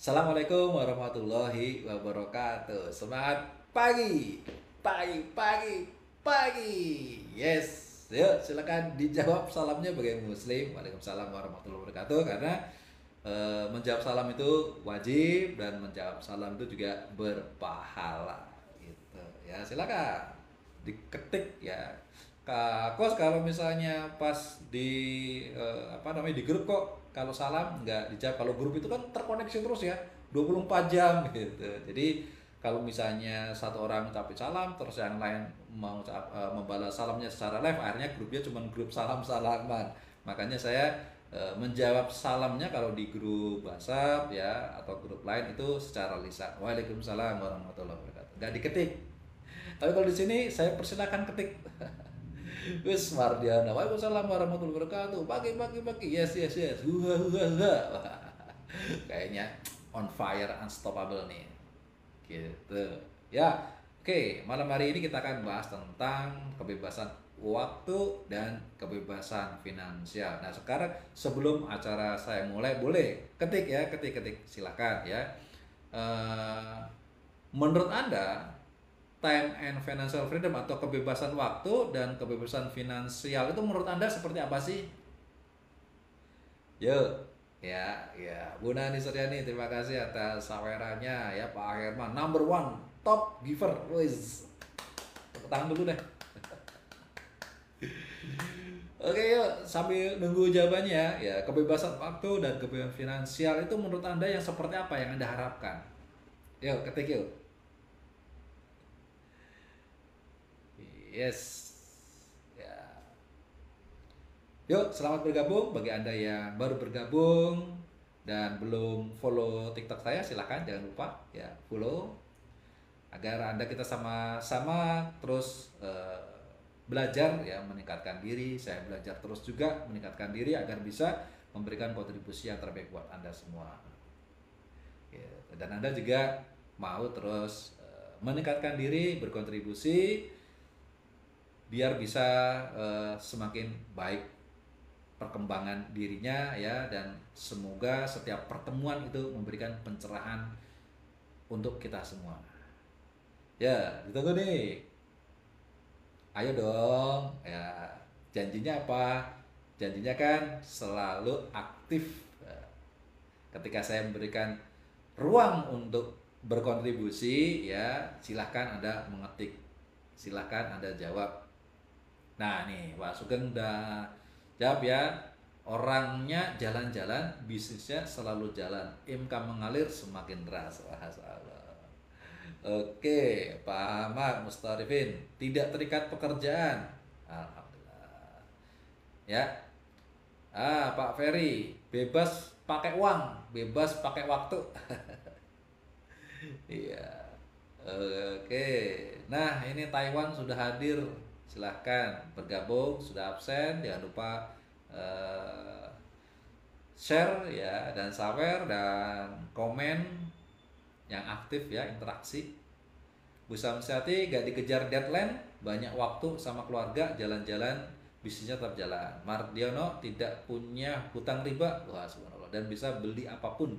Assalamualaikum warahmatullahi wabarakatuh. Semangat pagi, pagi, pagi, pagi. Yes, yuk silakan dijawab salamnya bagi Muslim. Waalaikumsalam warahmatullahi wabarakatuh. Karena menjawab salam itu wajib dan menjawab salam itu juga berpahala. Gitu ya. Silakan diketik ya. Kak Kos, kalau misalnya pas di apa namanya di grup kok kalau salam nggak dijawab, kalau grup itu kan terkoneksi terus ya 24 jam gitu. Jadi kalau misalnya satu orang tapi salam terus yang lain mau membalas salamnya secara live, akhirnya grupnya cuma grup salam-salaman. Makanya saya menjawab salamnya kalau di grup WhatsApp ya atau grup lain itu secara lisan. Waalaikumsalam warahmatullahi wabarakatuh. Nggak diketik. Tapi kalau di sini saya persilakan ketik. Wis Mardiana, waalaikumsalam warahmatullahi wabarakatuh. Pagi, pagi, pagi. Yes, yes, yes. Huha, huha, huha. Wah, kayaknya on fire, unstoppable nih. Gitu. Ya, oke. Malam hari ini kita akan bahas tentang kebebasan waktu dan kebebasan finansial. Nah, sekarang sebelum acara saya mulai, boleh ketik ya, ketik, ketik. Silakan ya. Eh, Menurut Anda, time and financial freedom atau kebebasan waktu dan kebebasan finansial itu menurut Anda seperti apa sih? Yuk, ya, Bu Nani Suryani, terima kasih atas sawerannya ya Pak Herman, number one top giver, wis. Tepuk tangan dulu deh. Oke, yuk sambil nunggu jawabannya ya, kebebasan waktu dan kebebasan finansial itu menurut Anda yang seperti apa yang Anda harapkan? Yuk, ketik yuk. Yes. Ya. Yuk, selamat bergabung bagi Anda yang baru bergabung dan belum follow TikTok saya, silahkan jangan lupa ya follow agar Anda kita sama-sama terus belajar ya meningkatkan diri. Saya belajar terus juga meningkatkan diri agar bisa memberikan kontribusi yang terbaik buat Anda semua. Ya, dan Anda juga mau terus meningkatkan diri, berkontribusi biar bisa semakin baik perkembangan dirinya ya, dan semoga setiap pertemuan itu memberikan pencerahan untuk kita semua. Ya, ditunggu nih. Ayo dong. Ya, janjinya apa? Janjinya kan selalu aktif. Ketika saya memberikan ruang untuk berkontribusi ya, silahkan Anda mengetik. Silahkan Anda jawab. Nah, nih Pak Sugeng udah jawab ya. Orangnya jalan-jalan, bisnisnya selalu jalan. Income mengalir semakin deras. Wah, salah. Oke, Pak Ahmad Mustarifin, tidak terikat pekerjaan. Alhamdulillah. Ya. Pak Ferry, bebas pakai uang, bebas pakai waktu. Iya. Oke. Nah, ini Taiwan sudah hadir. Silahkan bergabung, sudah absen. Jangan lupa eh, share ya, dan sawer dan komen yang aktif ya, interaksi. Bu Samsiati gak dikejar deadline, banyak waktu sama keluarga, jalan-jalan, bisnisnya tetap jalan. Mardiono tidak punya hutang riba, wah subhanallah, dan bisa beli apapun.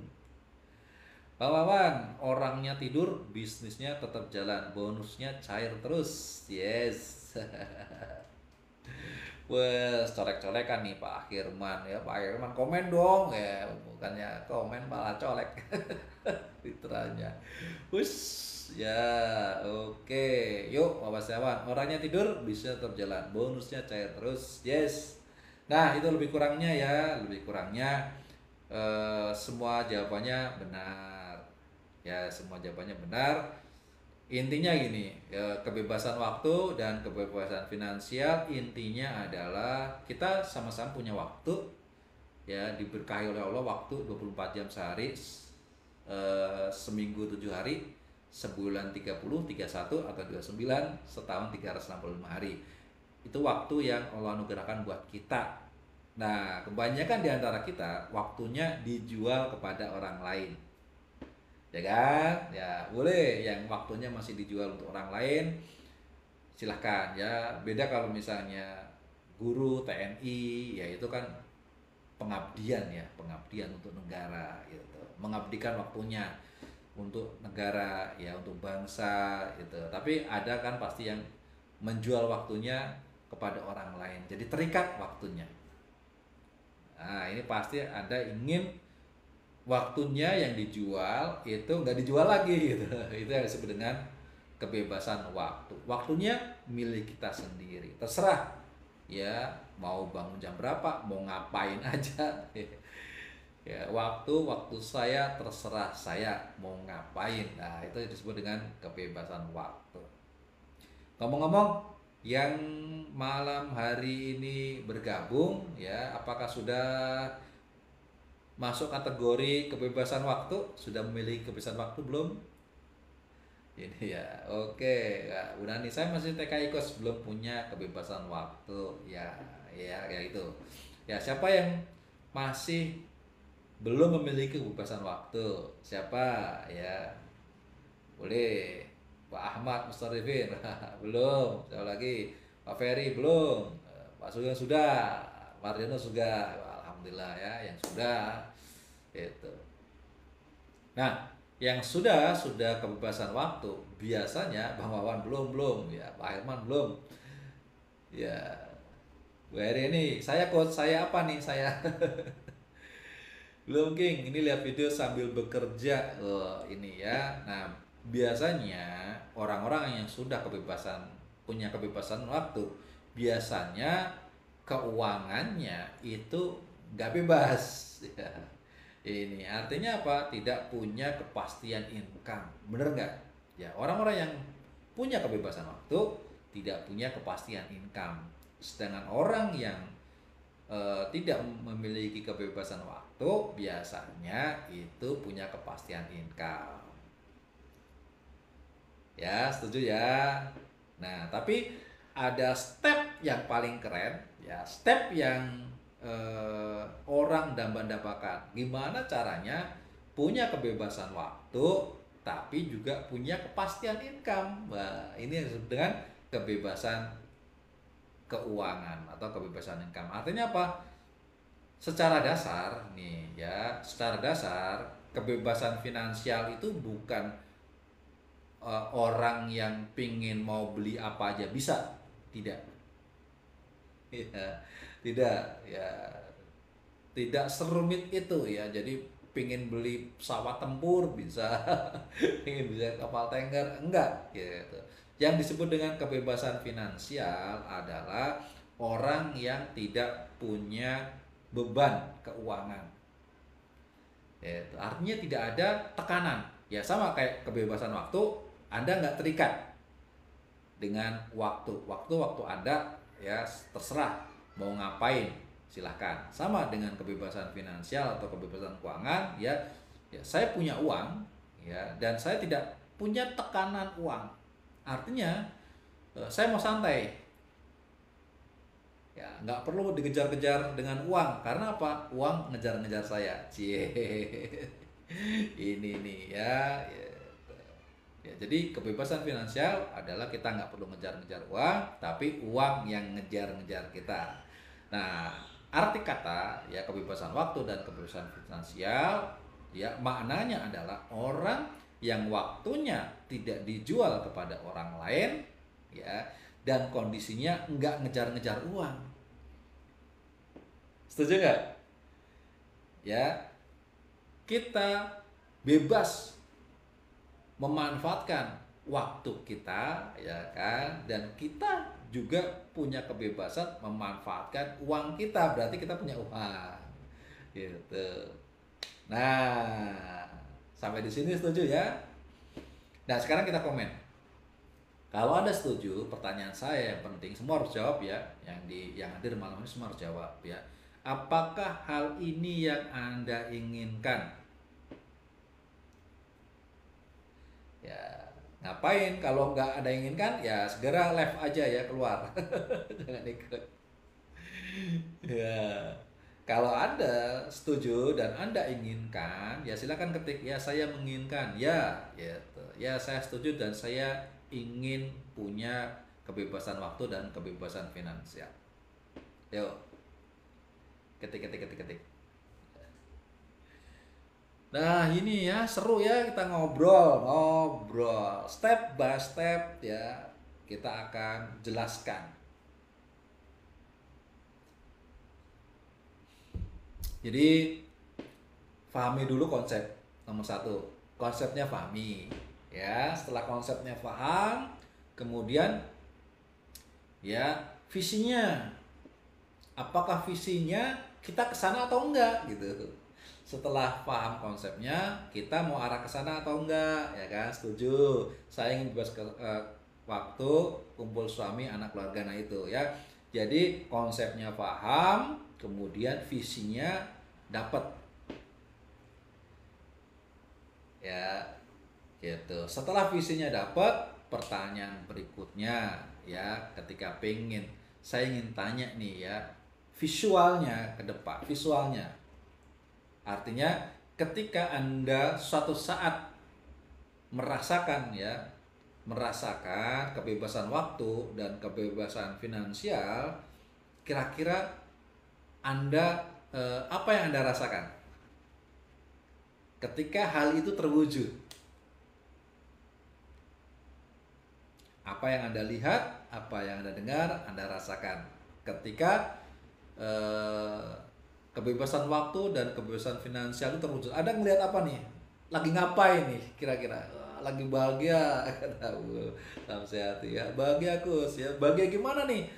Pak Wawan, orangnya tidur, bisnisnya tetap jalan, bonusnya cair terus. Yes. Wes, colek-colekan nih Pak Firman ya. Pak Firman komen dong ya, bukannya komen malah colek. Literalnya. Wes, ya, oke. Yuk, Bapak Setiawan, orangnya tidur, bisa tetap jalan, bonusnya cair terus. Yes. Nah, itu lebih kurangnya ya, lebih kurangnya semua jawabannya benar. Ya, semua jawabannya benar. Intinya gini, kebebasan waktu dan kebebasan finansial intinya adalah kita sama-sama punya waktu ya, diberkahi oleh Allah waktu 24 jam sehari, seminggu 7 hari, sebulan 30, 31 atau 29, setahun 365 hari. Itu waktu yang Allah anugerahkan buat kita. Nah, kebanyakan di antara kita waktunya dijual kepada orang lain. Ya kan? Ya, boleh yang waktunya masih dijual untuk orang lain, silahkan ya. Beda kalau misalnya guru TNI, ya itu kan pengabdian ya, pengabdian untuk negara gitu. mengabdikan waktunya untuk negara, ya untuk bangsa gitu. Tapi ada kan pasti yang menjual waktunya kepada orang lain, jadi terikat waktunya. Nah, ini pasti Anda ingin waktunya yang dijual itu nggak dijual lagi gitu. Itu yang disebut dengan kebebasan waktu. Waktunya milik kita sendiri, terserah ya, mau bangun jam berapa, mau ngapain aja. Ya, waktu saya terserah saya mau ngapain. Nah, itu disebut dengan kebebasan waktu. Ngomong-ngomong, yang malam hari ini bergabung ya, apakah sudah masuk kategori kebebasan waktu? Sudah memiliki kebebasan waktu belum? Ini ya, oke. Ya, Bu Nani, saya masih TKI kos, belum punya kebebasan waktu. Ya itu. Ya, siapa yang masih belum memiliki kebebasan waktu? Siapa ya? Boleh. Pak Ahmad Mustarifin belum. Siapa lagi? Pak Ferry belum. Pak Sugeng sudah. Pak Marjono sudah. Alhamdulillah ya, yang sudah. Itu. Nah, yang sudah kebebasan waktu biasanya Bang Wawan belum ya, Pak Herman belum. Ya, Bu Heri ini, saya coach, saya apa nih saya? Belum King, ini lihat video sambil bekerja. Oh, ini ya. Nah, biasanya orang-orang yang sudah punya kebebasan waktu, biasanya keuangannya itu nggak bebas. Ya. Ini artinya apa? Tidak punya kepastian income. Bener nggak? Ya, orang-orang yang punya kebebasan waktu tidak punya kepastian income. Sedangkan orang yang tidak memiliki kebebasan waktu biasanya itu punya kepastian income. Ya, setuju ya. Nah, tapi ada step yang paling keren, ya, step yang orang dambakan. Gimana caranya punya kebebasan waktu tapi juga punya kepastian income. Nah, ini yang disebut dengan kebebasan keuangan atau kebebasan income. Artinya apa? Secara dasar nih ya, secara dasar kebebasan finansial itu bukan orang yang pingin mau beli apa aja bisa, tidak. Ya, tidak ya, tidak serumit itu ya. Jadi pingin beli pesawat tempur bisa, pingin bisa kapal tanker enggak gitu. Yang disebut dengan kebebasan finansial adalah orang yang tidak punya beban keuangan. Itu artinya tidak ada tekanan. Ya sama kayak kebebasan waktu, Anda nggak terikat dengan waktu. Waktu Anda ya terserah mau ngapain, silahkan. Sama dengan kebebasan finansial atau kebebasan keuangan ya, ya saya punya uang ya, dan saya tidak punya tekanan uang. Artinya saya mau santai ya, nggak perlu dikejar-kejar dengan uang. Karena apa? Uang ngejar-ngejar saya. Cie. Ini nih ya, ya. Ya, jadi kebebasan finansial adalah kita nggak perlu ngejar-ngejar uang, tapi uang yang ngejar-ngejar kita. Nah, arti kata ya kebebasan waktu dan kebebasan finansial ya maknanya adalah orang yang waktunya tidak dijual kepada orang lain ya, dan kondisinya nggak ngejar-ngejar uang. Setuju nggak? Ya, kita bebas memanfaatkan waktu kita ya kan, dan kita juga punya kebebasan memanfaatkan uang kita. Berarti kita punya uang gitu. Nah, sampai di sini setuju ya? Nah, sekarang kita komen. Kalau Anda setuju, pertanyaan saya yang penting semua harus jawab ya. Yang hadir malam ini semua harus jawab ya. Apakah hal ini yang Anda inginkan? Ya, ngapain kalau nggak ada yang inginkan? Ya segera live aja ya, keluar. Jangan ikut. Ya. Kalau Anda setuju dan Anda inginkan, ya silakan ketik ya saya menginginkan. Ya, gitu. Ya saya setuju dan saya ingin punya kebebasan waktu dan kebebasan finansial. Yuk. Ketik. Nah, ini ya seru ya kita ngobrol step by step ya. Kita akan jelaskan. Jadi pahami dulu konsep nomor satu. Konsepnya pahami ya. Setelah konsepnya paham, kemudian ya visinya. Apakah visinya kita ke sana atau enggak gitu. Setelah paham konsepnya, kita mau arah ke sana atau enggak, ya kan? Setuju. Saya ingin bebas waktu kumpul suami, anak, keluarga, nah itu ya. Jadi konsepnya paham, kemudian visinya dapat. Ya, gitu. Setelah visinya dapat, pertanyaan berikutnya ya, ketika saya ingin tanya nih ya, visualnya ke depan, visualnya. Artinya ketika Anda suatu saat merasakan kebebasan waktu dan kebebasan finansial, kira-kira Anda apa yang Anda rasakan ketika hal itu terwujud? Apa yang Anda lihat, apa yang Anda dengar, Anda rasakan ketika kebebasan waktu dan kebebasan finansial itu terwujud. Ada ngelihat apa nih? Lagi ngapain nih kira-kira? Lagi bahagia, salam sehat ya. Bahagia Kus ya. Bahagia gimana nih?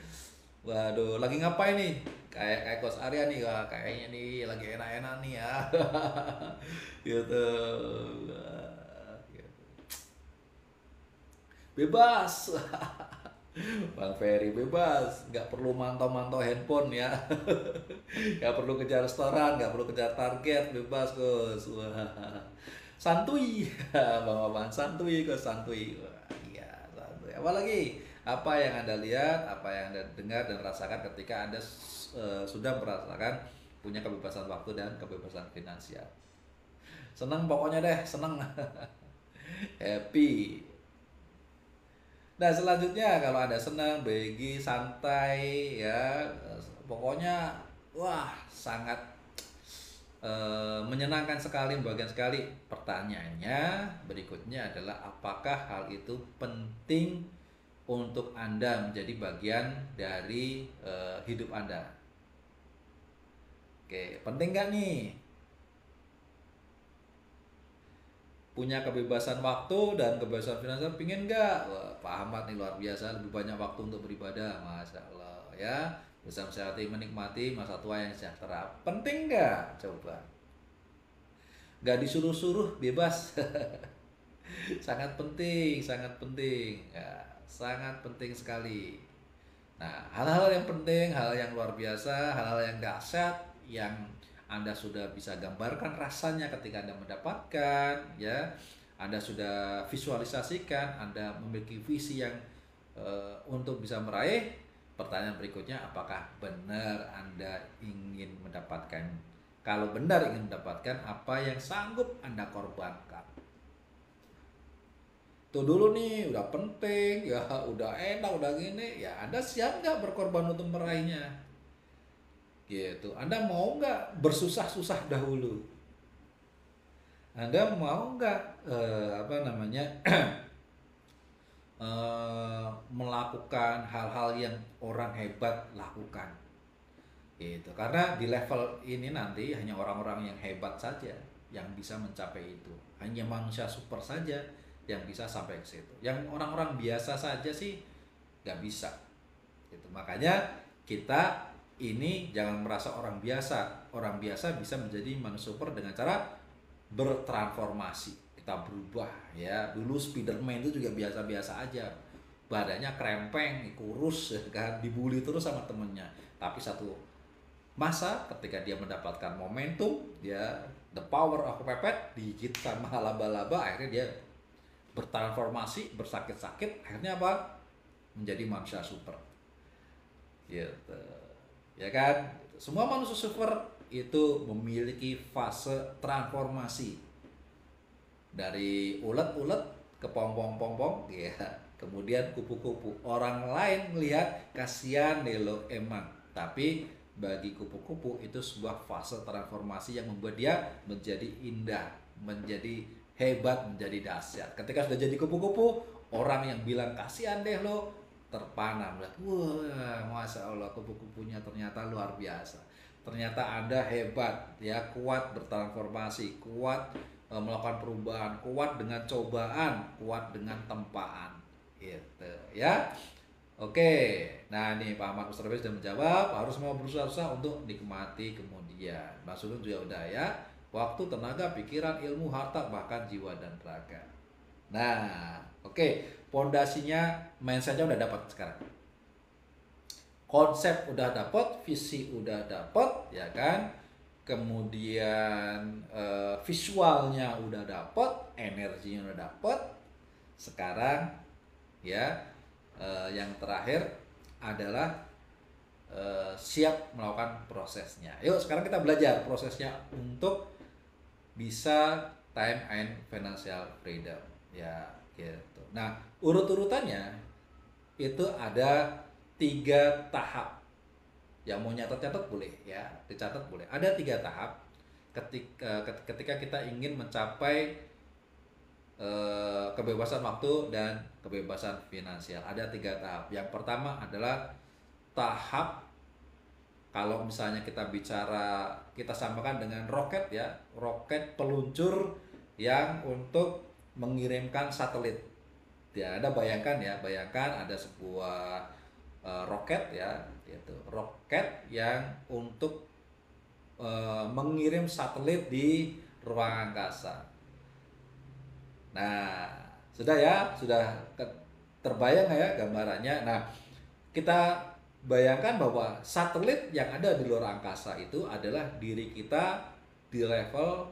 Waduh, lagi ngapain nih? Kayak Kos Arya nih, wah, kayaknya nih lagi enak-enak nih ya. Gitu. Bebas. Bang Ferry bebas, nggak perlu mantau-mantau handphone ya, nggak perlu kejar restoran, nggak perlu kejar target, bebas Gus. Wah, santuy, bang santuy Gus, santuy. Wah, iya santuy. Apalagi apa yang Anda lihat, apa yang Anda dengar dan rasakan ketika Anda sudah merasakan punya kebebasan waktu dan kebebasan finansial. Seneng pokoknya deh, seneng, happy. Nah selanjutnya kalau Anda senang, bahagia, santai ya, pokoknya wah sangat menyenangkan sekali, bagian sekali. Pertanyaannya berikutnya adalah apakah hal itu penting untuk Anda menjadi bagian dari hidup Anda? Oke, penting nggak nih? Punya kebebasan waktu dan kebebasan finansial, pingin nggak? Wah, Pak Ahmad nih luar biasa, lebih banyak waktu untuk beribadah, masya Allah ya, bisa menikmati masa tua yang sejahtera. Penting nggak? Coba, nggak disuruh-suruh, bebas. Sangat penting, ya, sangat penting sekali. Nah, hal-hal yang penting, hal yang luar biasa, hal-hal yang dahsyat yang Anda sudah bisa gambarkan rasanya ketika Anda mendapatkan, ya. Anda sudah visualisasikan, Anda memiliki visi yang untuk bisa meraih. Pertanyaan berikutnya, apakah benar Anda ingin mendapatkan? Kalau benar ingin mendapatkan, apa yang sanggup Anda korbankan? Itu dulu nih, udah penting, ya udah enak, udah gini, ya Anda siap nggak berkorban untuk meraihnya? Gitu. Anda mau nggak bersusah-susah dahulu? Anda mau nggak melakukan hal-hal yang orang hebat lakukan? Gitu. Karena di level ini nanti hanya orang-orang yang hebat saja yang bisa mencapai itu. Hanya manusia super saja yang bisa sampai ke situ. Yang orang-orang biasa saja sih nggak bisa. Gitu. Makanya kita ini jangan merasa orang biasa. Orang biasa bisa menjadi manusia super dengan cara bertransformasi. Kita berubah ya. Dulu Spiderman itu juga biasa-biasa aja. Badannya krempeng, kurus kan, dibully terus sama temennya. Tapi satu masa ketika dia mendapatkan momentum, ya the power of pepet, digigit sama laba-laba, akhirnya dia bertransformasi, bersakit-sakit, akhirnya apa? Menjadi manusia super. Gitu. Ya kan? Semua manusia super itu memiliki fase transformasi. Dari ulet-ulet ke pompong-pompong, ya. Kemudian kupu-kupu. Orang lain melihat kasihan deh lo emang. Tapi bagi kupu-kupu itu sebuah fase transformasi yang membuat dia menjadi indah. menjadi hebat, menjadi dahsyat. Ketika sudah jadi kupu-kupu, orang yang bilang kasihan deh lo, terpana melihat, wah, masya Allah, kupu-kupunya ternyata luar biasa. Ternyata Anda hebat, ya, kuat bertransformasi, kuat melakukan perubahan, kuat dengan cobaan, kuat dengan tempaan, gitu, ya. Oke, nah nih Pak Ahmad Mustafa sudah menjawab, harus mau berusaha untuk nikmati kemudian. Mas Ulun juga udah, ya. Waktu, tenaga, pikiran, ilmu, harta, bahkan jiwa dan raga. Nah, oke, pondasinya, mindsetnya udah dapat sekarang. Konsep udah dapat, visi udah dapat, ya kan? Kemudian visualnya udah dapat, energinya udah dapat. Sekarang, ya, yang terakhir adalah siap melakukan prosesnya. Yuk sekarang kita belajar prosesnya untuk bisa time and financial freedom, ya, gitu. Nah, urut-urutannya itu ada 3 tahap. Yang mau nyatet-nyatet boleh, ya, dicatat boleh. Ada 3 tahap ketika kita ingin mencapai kebebasan waktu dan kebebasan finansial. Ada 3 tahap. Yang pertama adalah tahap, kalau misalnya kita bicara, kita samakan dengan roket, ya, roket peluncur yang untuk mengirimkan satelit. Ya, Anda bayangkan, ya, bayangkan ada sebuah roket, ya, gitu. Roket yang untuk mengirim satelit di ruang angkasa. Nah, sudah, ya, sudah terbayang ya gambarannya. Nah, kita bayangkan bahwa satelit yang ada di luar angkasa itu adalah diri kita di level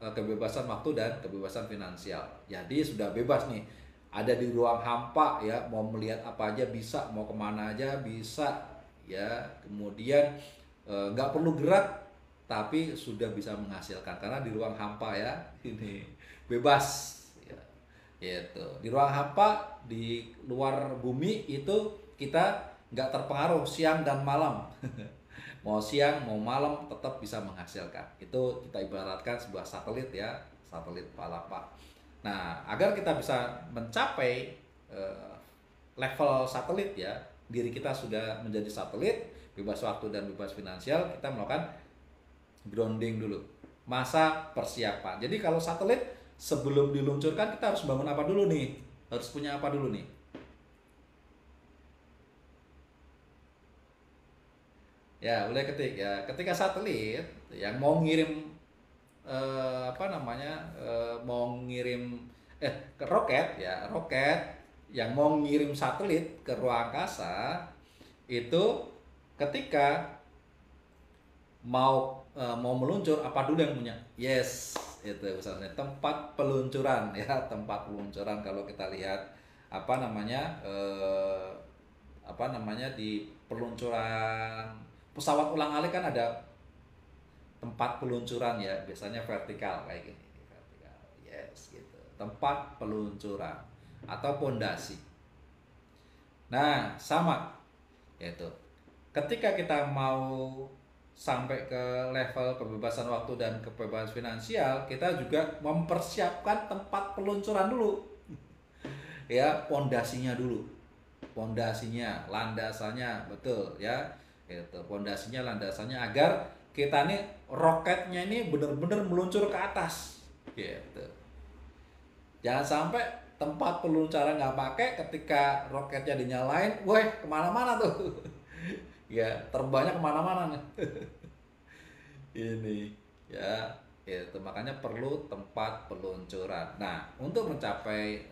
kebebasan waktu dan kebebasan finansial. Jadi sudah bebas nih, ada di ruang hampa, ya, mau melihat apa aja bisa, mau kemana aja bisa, ya. Kemudian nggak perlu gerak, tapi sudah bisa menghasilkan karena di ruang hampa, ya, ini bebas. Gitu. Di ruang hampa, di luar bumi itu kita nggak terpengaruh siang dan malam. Mau siang mau malam tetap bisa menghasilkan. Itu kita ibaratkan sebuah satelit, ya, satelit palapa. Nah, agar kita bisa mencapai level satelit, ya, diri kita sudah menjadi satelit, bebas waktu dan bebas finansial, kita melakukan grounding dulu, masa persiapan. Jadi kalau satelit sebelum diluncurkan kita harus bangun apa dulu nih? Harus punya apa dulu nih? Ya, boleh ketik, ya. Ketika satelit yang mau ngirim mau ngirim ke roket, ya, roket yang mau ngirim satelit ke ruang angkasa itu ketika mau meluncur, apa dulu yang punya? Yes, itu misalnya tempat peluncuran, ya, tempat peluncuran. Kalau kita lihat di peluncuran pesawat ulang-alik kan ada tempat peluncuran, ya, biasanya vertikal kayak gini, vertikal. Yes, gitu. Tempat peluncuran atau pondasi. Nah, sama, yaitu ketika kita mau sampai ke level kebebasan waktu dan kebebasan finansial, kita juga mempersiapkan tempat peluncuran dulu. Ya, pondasinya dulu. Pondasinya, landasannya, betul, ya. Itu pondasinya, landasannya, agar kita nih roketnya ini benar-benar meluncur ke atas. Gitu. Jangan sampai tempat peluncuran nggak pakai, ketika roketnya dinyalain, wah, kemana-mana tuh. Ya, terbangnya kemana-mana nih. Ini, ya, itu makanya perlu tempat peluncuran. Nah, untuk mencapai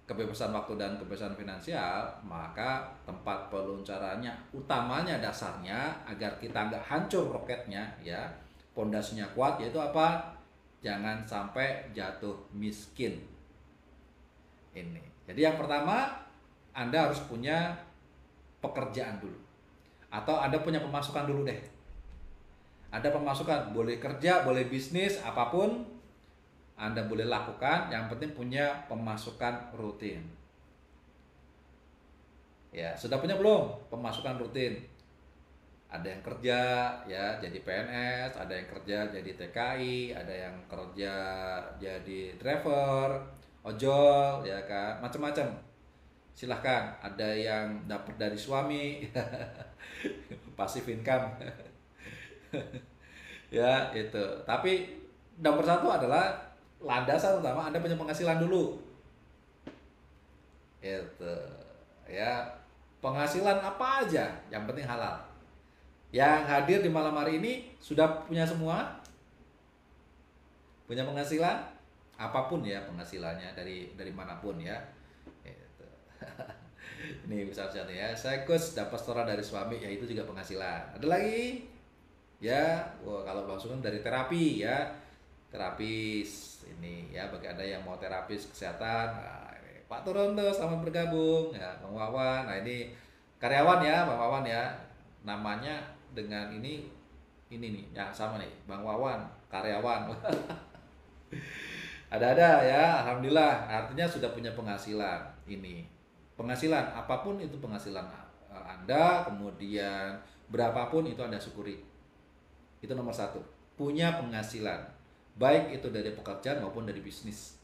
kebebasan waktu dan kebebasan finansial, maka tempat peluncurannya utamanya, dasarnya, agar kita nggak hancur roketnya, ya, pondasinya kuat, yaitu apa? Jangan sampai jatuh miskin. Ini. Jadi yang pertama, Anda harus punya pekerjaan dulu, atau Anda punya pemasukan dulu deh. Ada pemasukan, boleh kerja, boleh bisnis, apapun Anda boleh lakukan, yang penting punya pemasukan rutin. Ya, sudah punya belum pemasukan rutin? ada yang kerja ya jadi PNS, ada yang kerja jadi TKI, ada yang kerja jadi driver, ojol ya kan, macam-macam. Silahkan, ada yang dapat dari suami, passive income, ya itu. Tapi nomor satu adalah landasan utama Anda punya penghasilan dulu, itu ya. Penghasilan apa aja, yang penting halal. Yang hadir di malam hari ini sudah punya semua, punya penghasilan apapun ya penghasilannya dari manapun ya. Gitu. Ini misalnya ya, saya coach dapat setoran dari suami, ya itu juga penghasilan. Ada lagi ya, wah, kalau langsung dari terapi ya, terapis ini ya, bagi ada yang mau terapis kesehatan, nah, ini, Pak Turun tuh selamat bergabung ya, Bang Wawan. Nah ini karyawan ya, Bang Wawan ya, namanya dengan ini nih ya, sama nih Bang Wawan karyawan. Ada ya, alhamdulillah, artinya sudah punya penghasilan. Ini penghasilan apapun itu, penghasilan Anda, kemudian berapapun itu Anda syukuri. Itu nomor satu, punya penghasilan, baik itu dari pekerjaan maupun dari bisnis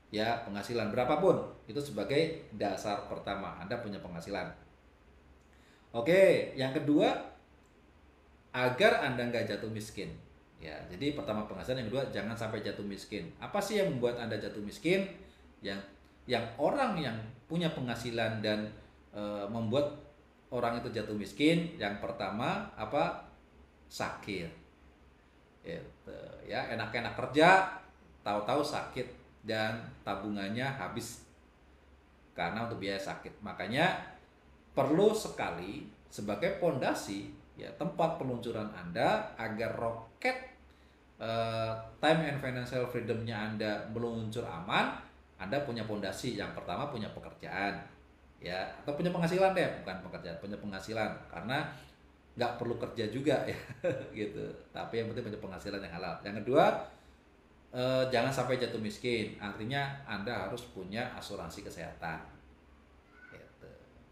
ya. Penghasilan berapapun itu sebagai dasar pertama Anda punya penghasilan. Oke, yang kedua, agar Anda nggak jatuh miskin ya. Jadi pertama penghasilan, yang kedua jangan sampai jatuh miskin. Apa sih yang membuat Anda jatuh miskin? Yang orang yang punya penghasilan dan membuat orang itu jatuh miskin, yang pertama apa? Sakit. Gitu, ya, enak-enak kerja, tahu-tahu sakit dan tabungannya habis karena untuk biaya sakit. Makanya perlu sekali sebagai pondasi ya, tempat peluncuran Anda agar roket time and financial freedom-nya Anda meluncur aman. Anda punya pondasi, yang pertama punya pekerjaan ya, atau punya penghasilan deh, bukan pekerjaan, punya penghasilan, karena nggak perlu kerja juga ya. Gitu, tapi yang penting punya penghasilan yang halal. Yang kedua, jangan sampai jatuh miskin, artinya Anda harus punya asuransi kesehatan gitu.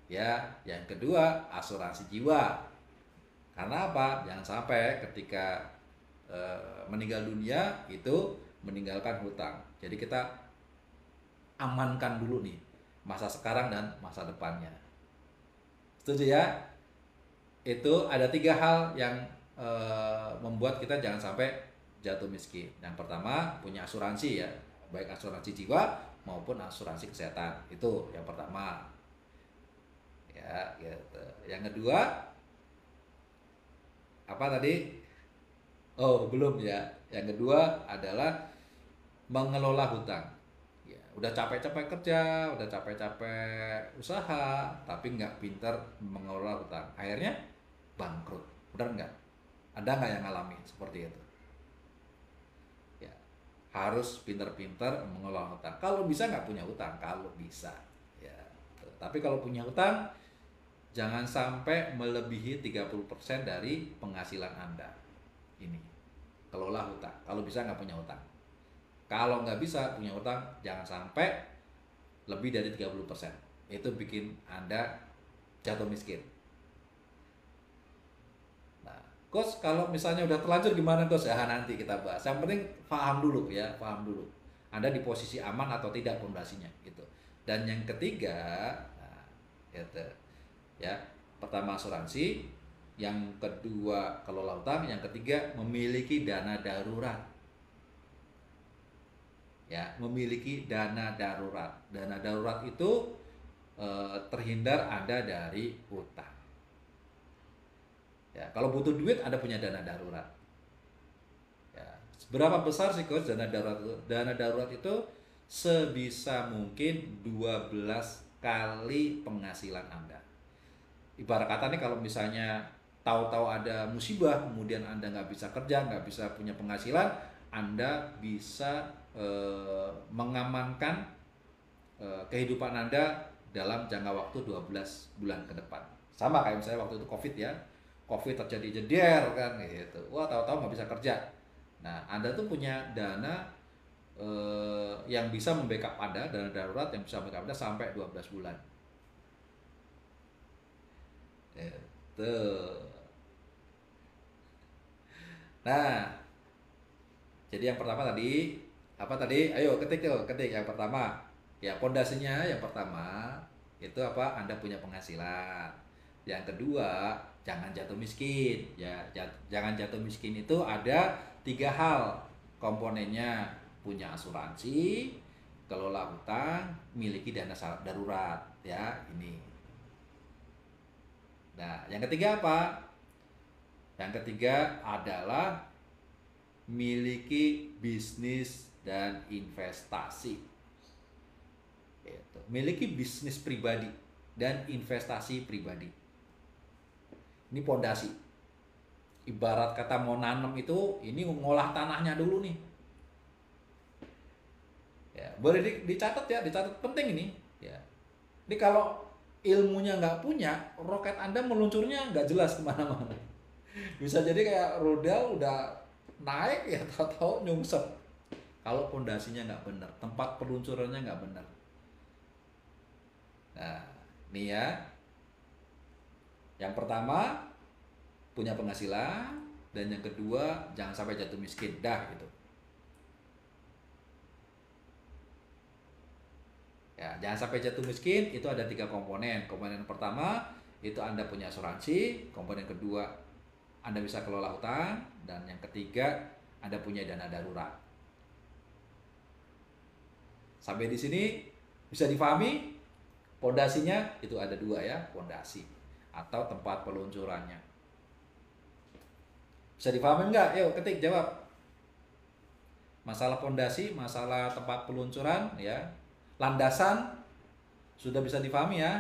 Ya, yang kedua asuransi jiwa. Karena apa? Jangan sampai ketika meninggal dunia itu meninggalkan hutang. Jadi kita amankan dulu nih masa sekarang dan masa depannya. Setuju ya? Itu ada 3 hal yang membuat kita jangan sampai jatuh miskin. Yang pertama, punya asuransi ya, baik asuransi jiwa maupun asuransi kesehatan. Itu yang pertama ya gitu. Yang kedua apa tadi? Oh belum ya. Yang kedua adalah mengelola hutang ya. Udah capek-capek kerja, udah capek-capek usaha, tapi nggak pintar mengelola hutang, akhirnya bangkrut. Benar nggak? Ada nggak yang ngalami seperti itu ya? Harus pintar-pintar mengelola hutang. Kalau bisa nggak punya hutang, kalau bisa ya. Tapi kalau punya hutang, jangan sampai melebihi 30% dari penghasilan Anda. Ini kelola hutang. Kalau bisa nggak punya hutang. Kalau nggak bisa punya hutang, jangan sampai lebih dari 30%. Itu bikin Anda jatuh miskin. Nah, Coach, kalau misalnya udah terlanjur gimana, Coach? Ya nanti kita bahas. Yang penting paham dulu ya, paham dulu. Anda di posisi aman atau tidak pondasinya gitu. Dan yang ketiga, nah, gitu. Ya, pertama asuransi, yang kedua kelola hutang, yang ketiga memiliki dana darurat. Ya, memiliki dana darurat. Dana darurat itu terhindar Anda dari hutang. Ya, kalau butuh duit Anda punya dana darurat. Ya, seberapa besar sih Coach dana darurat itu? Dana darurat itu sebisa mungkin 12 kali penghasilan Anda. Ibarat kata nih, kalau misalnya tahu-tahu ada musibah, kemudian Anda nggak bisa kerja, nggak bisa punya penghasilan, Anda bisa mengamankan kehidupan Anda dalam jangka waktu 12 bulan ke depan. Sama kayak misalnya waktu itu COVID ya, COVID terjadi jeder kan gitu, wah tahu-tahu nggak bisa kerja. Nah, Anda tuh punya dana yang bisa membackup Anda, dana darurat yang bisa membackup Anda sampai 12 bulan. Itu. Nah, jadi yang pertama tadi apa tadi? Ayo ketik tuh, ketik yang pertama. Ya, pondasinya yang pertama itu apa? Anda punya penghasilan. Yang kedua, jangan jatuh miskin. Ya, jangan jatuh miskin itu ada tiga hal komponennya: punya asuransi, kelola hutang, miliki dana darurat. Ya, ini. Nah, yang ketiga apa? Yang ketiga adalah miliki bisnis dan investasi. Gitu. Miliki bisnis pribadi dan investasi pribadi. Ini pondasi. Ibarat kata mau nanam itu, ini ngolah tanahnya dulu nih. Ya, boleh dicatat ya, dicatat penting ini. Ya. Ini kalau ilmunya nggak punya, roket Anda meluncurnya nggak jelas kemana-mana. Bisa jadi kayak roda udah naik ya, tahu-tahu nyungsep. Kalau pondasinya nggak benar, tempat peluncurannya nggak benar. Nah, ini ya. Yang pertama, punya penghasilan, dan yang kedua, jangan sampai jatuh miskin. Dah gitu. Ya, jangan sampai jatuh miskin itu ada tiga komponen. Komponen pertama itu Anda punya asuransi, komponen kedua Anda bisa kelola hutang, dan yang ketiga Anda punya dana darurat. Sampai di sini bisa difahami? Pondasinya itu ada dua ya, pondasi atau tempat peluncurannya. Bisa difahami nggak? Yuk ketik jawab. Masalah pondasi, masalah tempat peluncuran, ya, landasan sudah bisa difahami ya?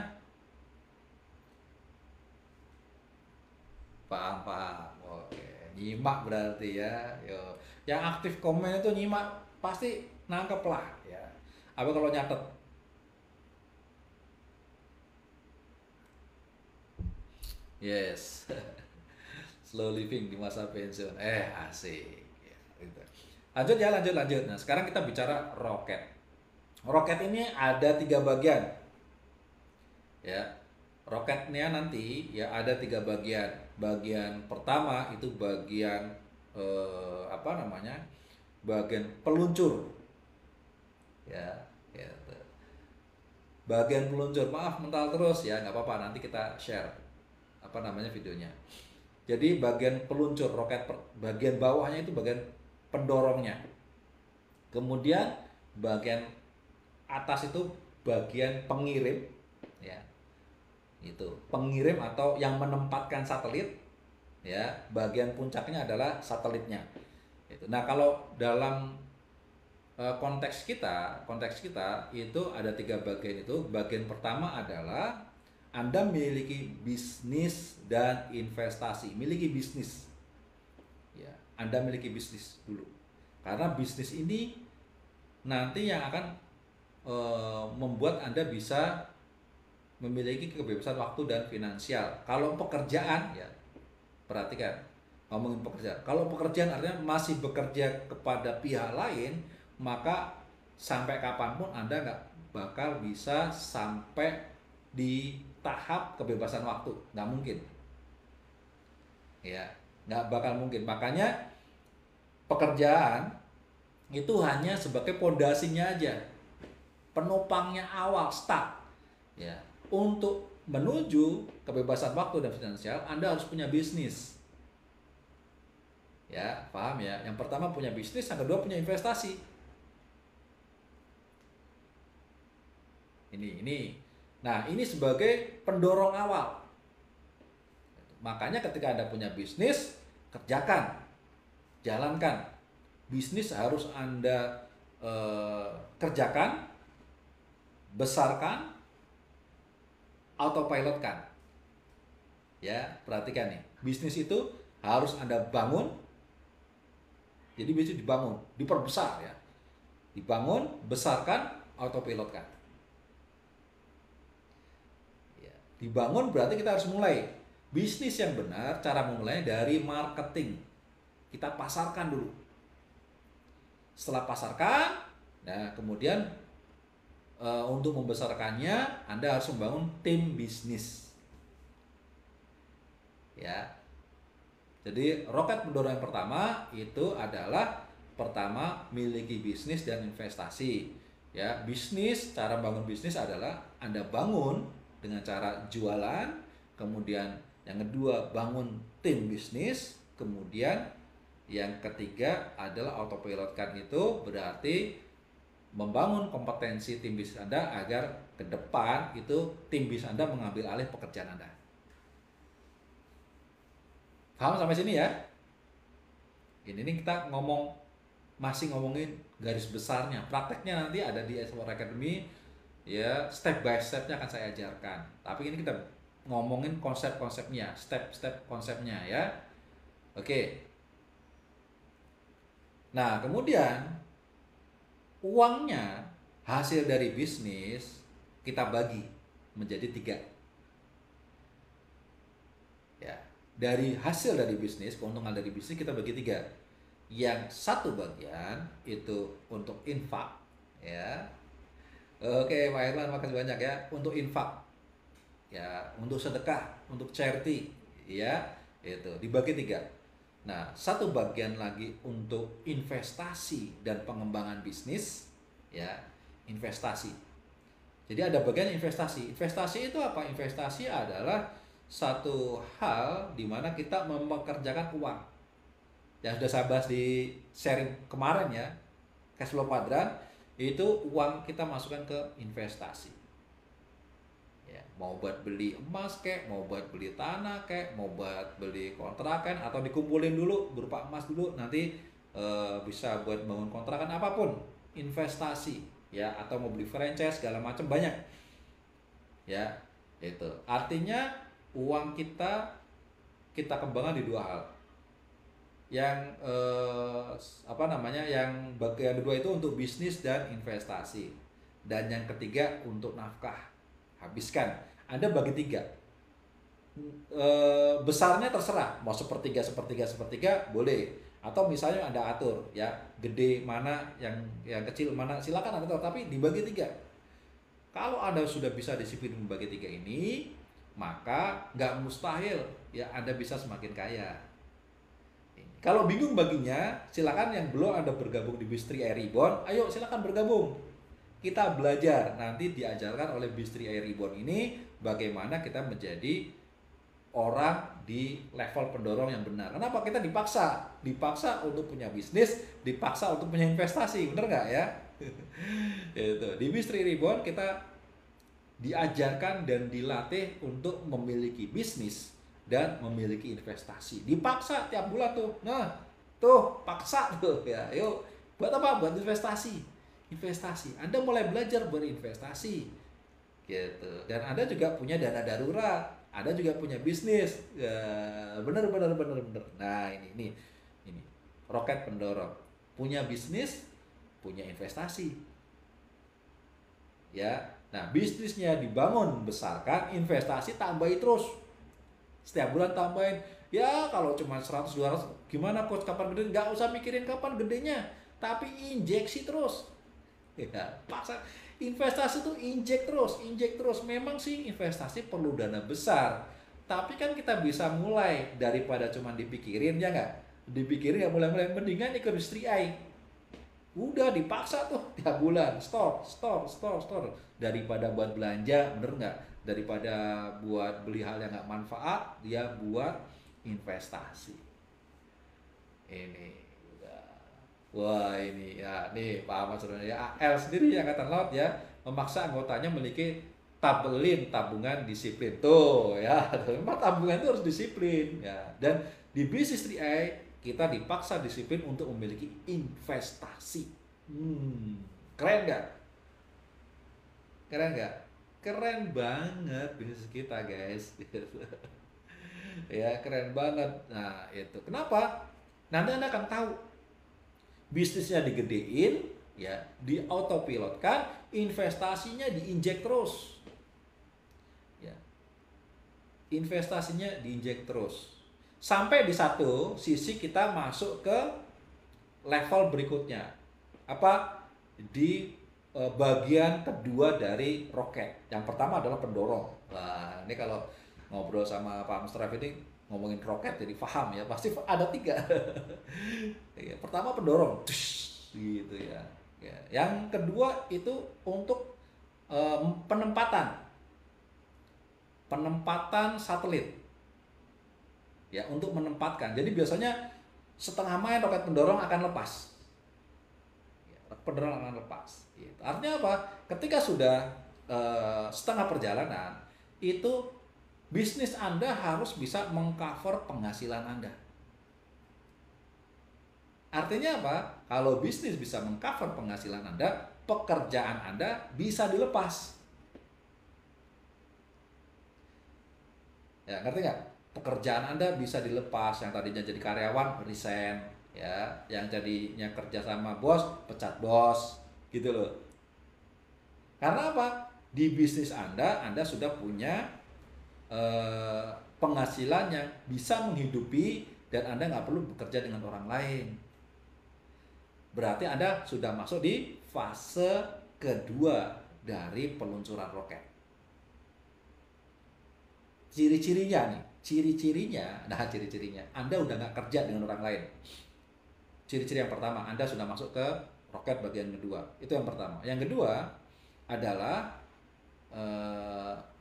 Paham, paham. Oke, nyimak berarti ya. Yo, yang aktif komen itu nyimak pasti nangkep lah ya. Apa kalau nyatet? Yes. Slow living di masa pensiun. Asik. Ya, gitu. Lanjut ya, lanjut, lanjut. Nah, sekarang kita bicara roket. Roket ini ada tiga bagian. Ya, roketnya nanti ya ada tiga bagian. Bagian pertama itu bagian apa namanya? Bagian peluncur. Ya, gitu. Bagian peluncur, maaf mental terus ya, nggak apa-apa, nanti kita share apa namanya videonya. Jadi bagian peluncur roket, bagian bawahnya itu bagian pendorongnya. Kemudian bagian atas itu bagian pengirim, ya, itu pengirim atau yang menempatkan satelit, ya. Bagian puncaknya adalah satelitnya. Itu. Nah, kalau dalam konteks kita itu ada tiga bagian itu. Bagian pertama adalah Anda memiliki bisnis dan investasi. Miliki bisnis, ya. Anda miliki bisnis dulu, karena bisnis ini nanti yang akan membuat Anda bisa memiliki kebebasan waktu dan finansial. Kalau pekerjaan, ya, perhatikan, ngomongin pekerjaan. Kalau pekerjaan artinya masih bekerja kepada pihak lain, maka sampai kapanpun Anda nggak bakal bisa sampai di tahap kebebasan waktu, nggak mungkin, ya, nggak bakal mungkin. Makanya pekerjaan itu hanya sebagai pondasinya aja, penopangnya awal, start, ya. Untuk menuju kebebasan waktu dan finansial, Anda harus punya bisnis, ya, paham ya? Yang pertama punya bisnis, yang kedua punya investasi. Ini. Nah, ini sebagai pendorong awal. Makanya ketika Anda punya bisnis, kerjakan, jalankan. Bisnis harus Anda kerjakan, besarkan, autopilotkan. Ya, perhatikan nih. Bisnis itu harus Anda bangun. Jadi bisnis dibangun, diperbesar ya. Dibangun, besarkan, autopilotkan. Dibangun berarti kita harus mulai. Bisnis yang benar, cara memulainya dari marketing. Kita pasarkan dulu. Setelah pasarkan, nah kemudian untuk membesarkannya, Anda harus membangun tim bisnis. Ya. Jadi roket pendorong yang pertama itu adalah pertama miliki bisnis dan investasi. Ya, bisnis, cara bangun bisnis adalah Anda bangun dengan cara jualan, kemudian yang kedua bangun tim bisnis, kemudian yang ketiga adalah autopilotkan, itu berarti membangun kompetensi tim bisnis Anda agar ke depan itu tim bisnis Anda mengambil alih pekerjaan Anda. Paham sampai sini ya? Ini nih kita masih ngomongin garis besarnya. Prakteknya nanti ada di S4 Academy ya, step by stepnya akan saya ajarkan. Tapi ini kita ngomongin konsep-konsepnya, step-step konsepnya ya. Oke. Nah, kemudian uangnya hasil dari bisnis kita bagi menjadi 3. Ya, dari hasil dari bisnis, keuntungan dari bisnis kita bagi 3. Yang satu bagian itu untuk infak, ya. Oke, Pak Irwan, makasih banyak ya. Untuk infak, ya, untuk sedekah, untuk charity, ya, itu dibagi 3. Nah, satu bagian lagi untuk investasi dan pengembangan bisnis, ya, investasi. Jadi ada bagian investasi. Investasi itu apa? Investasi adalah satu hal di mana kita mempekerjakan uang. Yang sudah saya bahas di sharing kemarin ya, cash flow quadrant, itu uang kita masukkan ke investasi. Ya, mau buat beli emas kek, mau buat beli tanah kek, mau buat beli kontrakan, atau dikumpulin dulu berupa emas dulu, nanti bisa buat bangun kontrakan, apapun investasi ya, atau mau beli franchise segala macam banyak. Ya, itu. Artinya uang kita kembangkan di 2 hal. Yang yang bagian kedua itu untuk bisnis dan investasi, dan yang ketiga untuk nafkah, habiskan. Anda bagi 3. Besarnya terserah, mau sepertiga boleh, atau misalnya Anda atur ya, gede mana, yang kecil mana, silakan Anda atur, tapi dibagi 3. Kalau Anda sudah bisa disiplin membagi 3 ini, maka nggak mustahil ya Anda bisa semakin kaya. Kalau bingung baginya, silakan yang belum Anda bergabung di Bistri Air Reborn, ayo silakan bergabung. Kita belajar, nanti diajarkan oleh Bistri Air Reborn ini bagaimana kita menjadi orang di level pendorong yang benar. Kenapa? Kita dipaksa untuk punya bisnis, dipaksa untuk punya investasi, bener nggak ya? Itu di Bistri Reborn kita diajarkan dan dilatih untuk memiliki bisnis dan memiliki investasi. Dipaksa tiap bulan tuh. Nah, tuh paksa tuh ya. Yuk, buat apa? Buat investasi. Investasi. Anda mulai belajar berinvestasi. Gitu. Dan Anda juga punya dana darurat. Anda juga punya bisnis. Ya, bener. Nah, ini roket pendorong. Punya bisnis, punya investasi. Ya. Nah, bisnisnya dibangun, besarkan, investasi tambahin terus. Setiap bulan tambahin. Ya kalau cuma 100-200, gimana coach, kapan gede? Nggak usah mikirin kapan gedenya, tapi injeksi terus. Ya, paksa. Investasi tuh injek terus. Memang sih investasi perlu dana besar, tapi kan kita bisa mulai daripada cuma dipikirin, ya nggak? Dipikirin ya, mulai mendingan ikut Bistri AI. Udah dipaksa tuh tiap bulan, store. Daripada buat belanja, bener nggak? Daripada buat beli hal yang nggak manfaat, dia buat investasi. Ini udah. Wah ini ya, nih Pak Ahmad sebenarnya ya, AL sendiri yang Angkatan Laut ya, memaksa anggotanya memiliki tabungan disiplin tuh ya. Memang tabungan itu harus disiplin ya. Dan di bisnis 3i kita dipaksa disiplin untuk memiliki investasi. Keren nggak? Keren banget bisnis kita guys. Ya keren banget. Nah itu kenapa nanti Anda akan tahu, bisnisnya digedein ya, di autopilotkan, investasinya diinjek terus ya, investasinya diinjek terus sampai di satu sisi kita masuk ke level berikutnya. Apa? Di bagian kedua dari roket. Yang pertama adalah pendorong. Nah, ini kalau ngobrol sama Pak Mustraf ini ngomongin roket jadi paham ya, pasti ada tiga. Ya, pertama pendorong, tush, gitu ya. Ya. Yang kedua itu untuk penempatan satelit ya, untuk menempatkan. Jadi biasanya setengah main roket pendorong akan lepas. Ya, pendorong akan lepas. Gitu. Artinya apa? Ketika sudah setengah perjalanan, itu bisnis Anda harus bisa mengcover penghasilan Anda. Artinya apa? Kalau bisnis bisa mengcover penghasilan Anda, pekerjaan Anda bisa dilepas. Ya, ngerti nggak? Pekerjaan Anda bisa dilepas, yang tadinya jadi karyawan resign, ya, yang jadinya kerja sama bos, pecat bos, gitu loh. Karena apa? Di bisnis Anda sudah punya penghasilan yang bisa menghidupi dan Anda nggak perlu bekerja dengan orang lain. Berarti Anda sudah masuk di fase kedua dari peluncuran roket. Ciri-cirinya Anda udah nggak kerja dengan orang lain. Ciri-ciri yang pertama, Anda sudah masuk ke roket bagian kedua. Itu yang pertama. Yang kedua adalah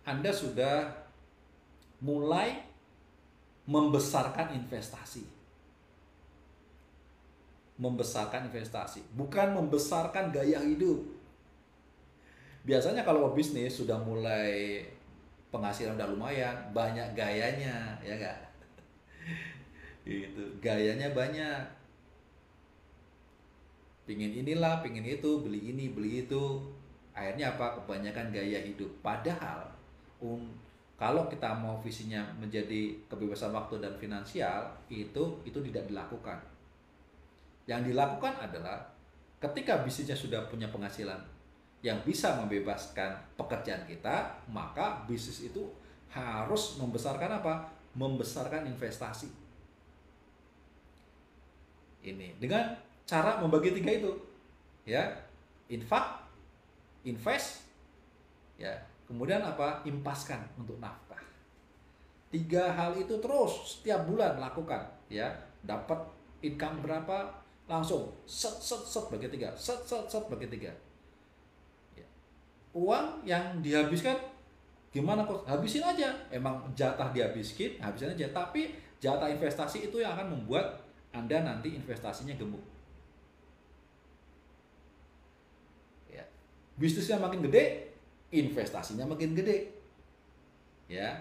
Anda sudah mulai membesarkan investasi. Bukan membesarkan gaya hidup. Biasanya kalau bisnis sudah mulai penghasilan udah lumayan, banyak gayanya, ya enggak? Itu gayanya banyak. Pingin inilah, pingin itu, beli ini, beli itu. Akhirnya apa? Kebanyakan gaya hidup. Padahal kalau kita mau visinya menjadi kebebasan waktu dan finansial, itu tidak dilakukan. Yang dilakukan adalah ketika bisnisnya sudah punya penghasilan yang bisa membebaskan pekerjaan kita, maka bisnis itu harus membesarkan apa? Membesarkan investasi. Ini dengan cara membagi tiga itu, ya, infak, invest, ya, kemudian apa? Impaskan untuk nafkah. Tiga hal itu terus setiap bulan lakukan, ya. Dapat income berapa, langsung set bagi tiga, set bagi tiga. Ya. Uang yang dihabiskan gimana kok? Habisin aja. Emang jatah dihabiskin, habisin aja. Tapi jatah investasi itu yang akan membuat Anda nanti investasinya gemuk. Ya. Bisnisnya makin gede, investasinya makin gede. Ya.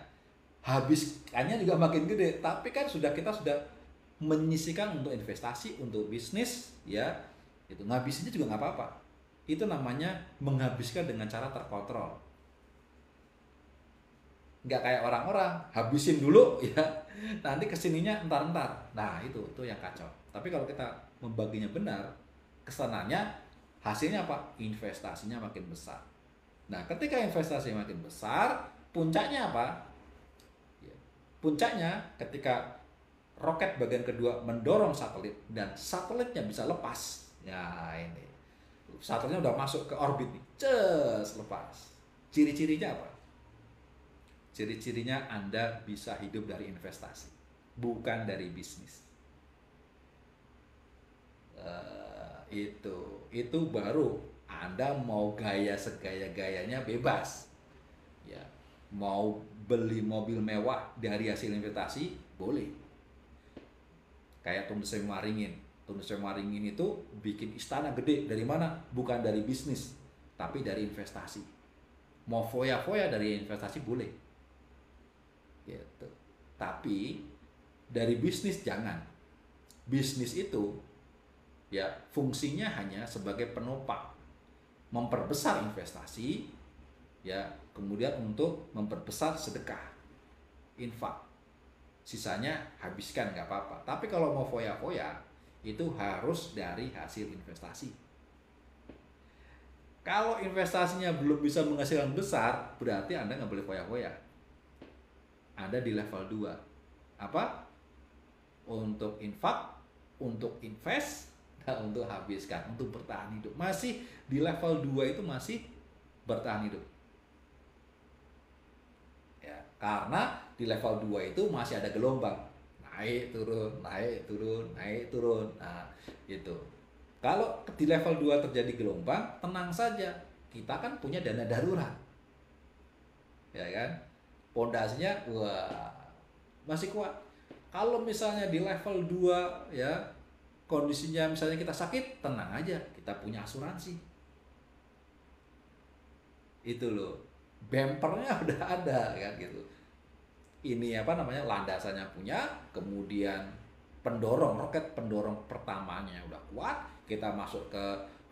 Habiskannya juga makin gede, tapi kan kita sudah menyisihkan untuk investasi, untuk bisnis, ya, itu ngabisinnya juga nggak apa-apa. Itu namanya menghabiskan dengan cara terkontrol. Nggak kayak orang-orang habisin dulu, ya, nanti kesininya entar-entar. Nah itu yang kacau. Tapi kalau kita membaginya benar, kesananya hasilnya apa? Investasinya makin besar. Nah ketika investasi makin besar, puncaknya apa? Puncaknya ketika roket bagian kedua mendorong satelit dan satelitnya bisa lepas. Ya ini. Satelitnya udah masuk ke orbit nih. Lepas. Ciri-cirinya apa? Ciri-cirinya Anda bisa hidup dari investasi, bukan dari bisnis. Itu baru Anda mau gaya segaya-gayanya bebas. Ya, mau beli mobil mewah dari hasil investasi boleh. Kayak Tun Sri Muaringin itu bikin istana gede dari mana? Bukan dari bisnis, tapi dari investasi. Mau foya-foya dari investasi boleh. Gitu. Tapi dari bisnis jangan. Bisnis itu ya fungsinya hanya sebagai penopang, memperbesar investasi, ya, kemudian untuk memperbesar sedekah, infak. Sisanya habiskan nggak apa-apa. Tapi kalau mau foya-foya itu harus dari hasil investasi. Kalau investasinya belum bisa menghasilkan besar, berarti Anda nggak boleh foya-foya. Anda di level 2. Apa? Untuk infak, untuk invest, dan untuk habiskan, untuk bertahan hidup. Masih di level 2 itu masih bertahan hidup. Ya, karena di level 2 itu masih ada gelombang. Naik, turun, naik, turun, naik, turun. Nah, gitu. Kalau di level 2 terjadi gelombang, tenang saja. Kita kan punya dana darurat. Ya kan? Pondasinya wah masih kuat. Kalau misalnya di level 2 ya kondisinya misalnya kita sakit, tenang aja, kita punya asuransi. Itu loh. Bempernya udah ada kan gitu. Ini apa namanya? Landasannya punya, kemudian roket pendorong pertamanya udah kuat, kita masuk ke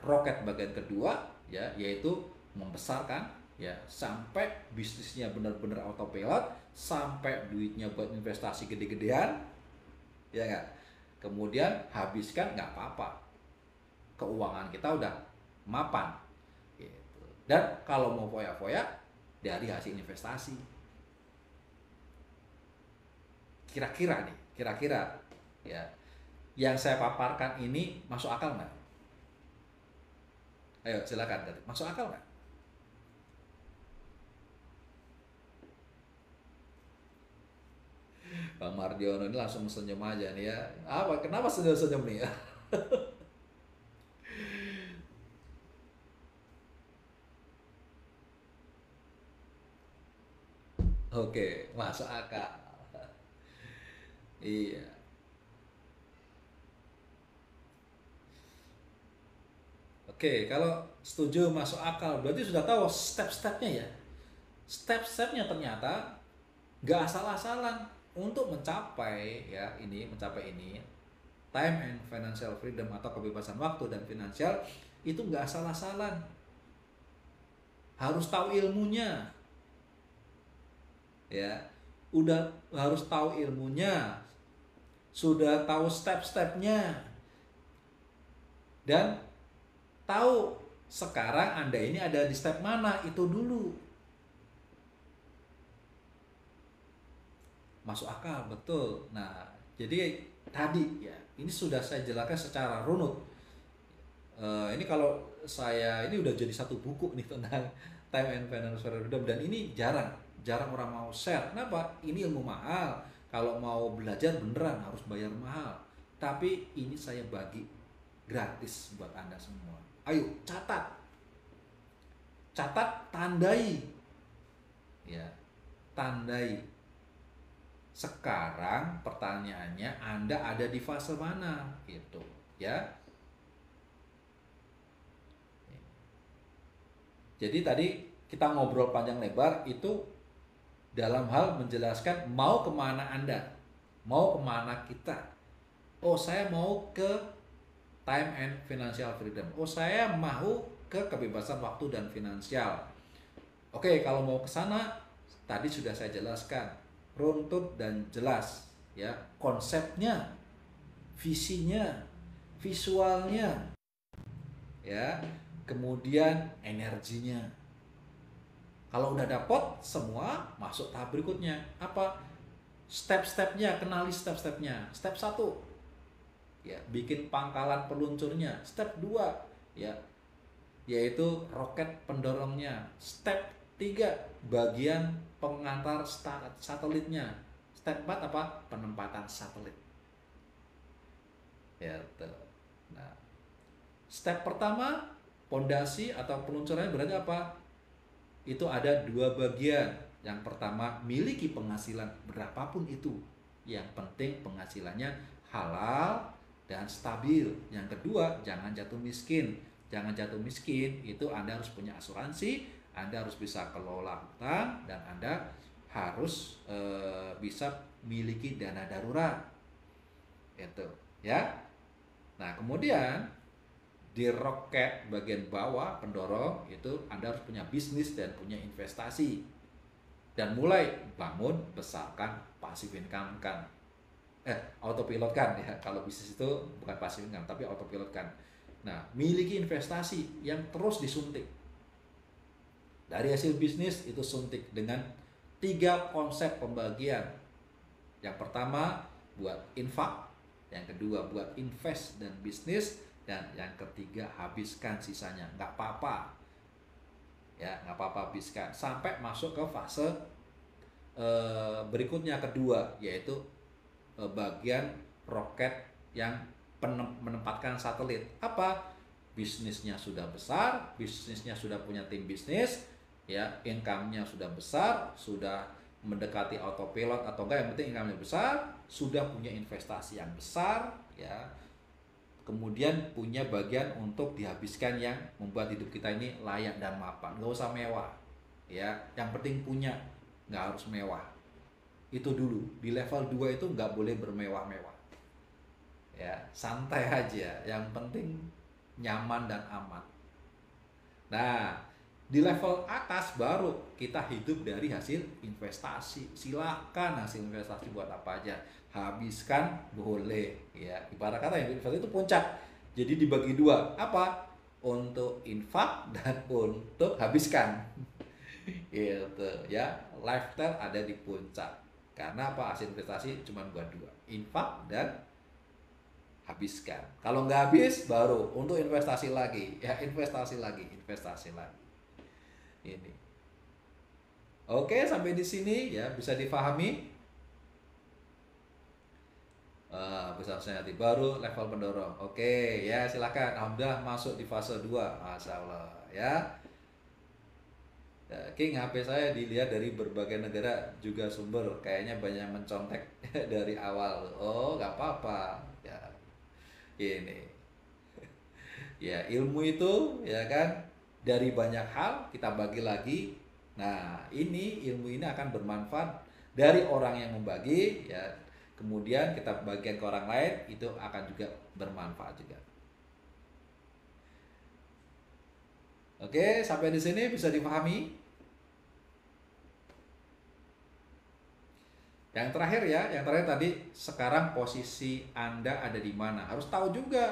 roket bagian kedua ya, yaitu membesarkan ya sampai bisnisnya benar-benar autopilot, sampai duitnya buat investasi gede-gedean, ya nggak? Kemudian habiskan nggak apa-apa, keuangan kita udah mapan gitu. Dan kalau mau foya-foya dari hasil investasi, kira-kira ya yang saya paparkan ini masuk akal nggak? Ayo silakan, masuk akal nggak? Bang Mardiono ini langsung senyum aja nih ya. Apa? Kenapa senyum-senyum nih ya? Oke, masuk akal. Iya. Oke, kalau setuju masuk akal, berarti sudah tahu step-stepnya ya. Step-stepnya ternyata nggak asal-asalan untuk mencapai ya ini, mencapai ini time and financial freedom atau kebebasan waktu dan finansial itu nggak asal-asalan. Harus tahu ilmunya, ya. Udah harus tahu ilmunya, sudah tahu step-stepnya, dan tahu sekarang Anda ini ada di step mana, itu dulu. Masuk akal, betul. Nah, jadi tadi ya, ini sudah saya jelaskan secara runut. Ini kalau saya ini udah jadi satu buku nih tentang time and financial freedom, dan ini jarang orang mau share. Kenapa? Ini ilmu mahal. Kalau mau belajar beneran harus bayar mahal. Tapi ini saya bagi gratis buat Anda semua. Ayo catat, tandai, ya, tandai. Sekarang pertanyaannya, Anda ada di fase mana, gitu, ya. Jadi tadi kita ngobrol panjang lebar itu dalam hal menjelaskan mau kemana Anda, mau kemana kita. Oh, saya mau ke time and financial freedom. Oh, saya mau ke kebebasan waktu dan finansial. Oke, kalau mau ke sana, tadi sudah saya jelaskan, runtut dan jelas, ya, konsepnya, visinya, visualnya, ya, kemudian energinya. Kalau udah dapet semua, masuk tahap berikutnya. Apa? Step-stepnya, kenali step-stepnya. Step 1, ya, bikin pangkalan peluncurnya. Step 2, ya, yaitu roket pendorongnya. Step 3, bagian pengantar satelitnya. Step 4 apa? Penempatan satelit. Ya, tuh. Nah, step pertama, pondasi atau peluncurannya berarti apa? Itu ada 2 bagian. Yang pertama, miliki penghasilan berapapun itu. Yang penting penghasilannya halal dan stabil. Yang kedua, jangan jatuh miskin. Jangan jatuh miskin itu Anda harus punya asuransi, Anda harus bisa kelola hutang, dan Anda harus bisa miliki dana darurat. Itu, ya. Nah, kemudian di roket bagian bawah pendorong itu Anda harus punya bisnis dan punya investasi, dan mulai bangun besarkan passive income kan, autopilot kan ya. Kalau bisnis itu bukan passive income tapi autopilot kan. Nah, miliki investasi yang terus disuntik. Dari hasil bisnis itu suntik dengan 3 konsep pembagian. Yang pertama buat infak, yang kedua buat invest dan bisnis, dan yang ketiga habiskan sisanya. Nggak apa-apa, ya, nggak apa-apa, habiskan sampai masuk ke fase berikutnya kedua, yaitu bagian roket yang menempatkan satelit. Apa? Bisnisnya sudah besar, bisnisnya sudah punya tim bisnis, ya, income-nya sudah besar, sudah mendekati autopilot atau enggak, yang penting income-nya besar, sudah punya investasi yang besar, ya. Kemudian punya bagian untuk dihabiskan yang membuat hidup kita ini layak dan mapan. Nggak usah mewah, ya. Yang penting punya, nggak harus mewah. Itu dulu. Di level 2 itu nggak boleh bermewah-mewah. Ya, santai aja. Yang penting nyaman dan aman. Nah, di level atas baru kita hidup dari hasil investasi. Silakan hasil investasi buat apa aja, habiskan boleh, ya. Ibarat kata yang investasi itu puncak, jadi dibagi dua, apa? Untuk infak dan untuk habiskan. Gitu ya, lifestyle ada di puncak. Karena apa? Hasil investasi cuma buat dua, infak dan habiskan. Kalau nggak habis baru untuk investasi lagi, ya, investasi lagi, investasi lagi. Ini. Oke, sampai di sini ya bisa difahami. Bisa saya nanti baru level pendorong. Oke, ya silakan. Alhamdulillah masuk di fase 2. Masya Allah ya. King, HP saya dilihat dari berbagai negara juga sumber. Kayaknya banyak yang mencontek dari awal. Oh, nggak apa-apa. Ya, ini. Ya, ilmu itu ya kan dari banyak hal kita bagi lagi. Nah, ini ilmu ini akan bermanfaat dari orang yang membagi, ya. Kemudian kita bagian ke orang lain, itu akan juga bermanfaat juga. Oke, sampai di sini bisa dipahami? Yang terakhir ya, yang terakhir tadi, sekarang posisi Anda ada di mana? Harus tahu juga.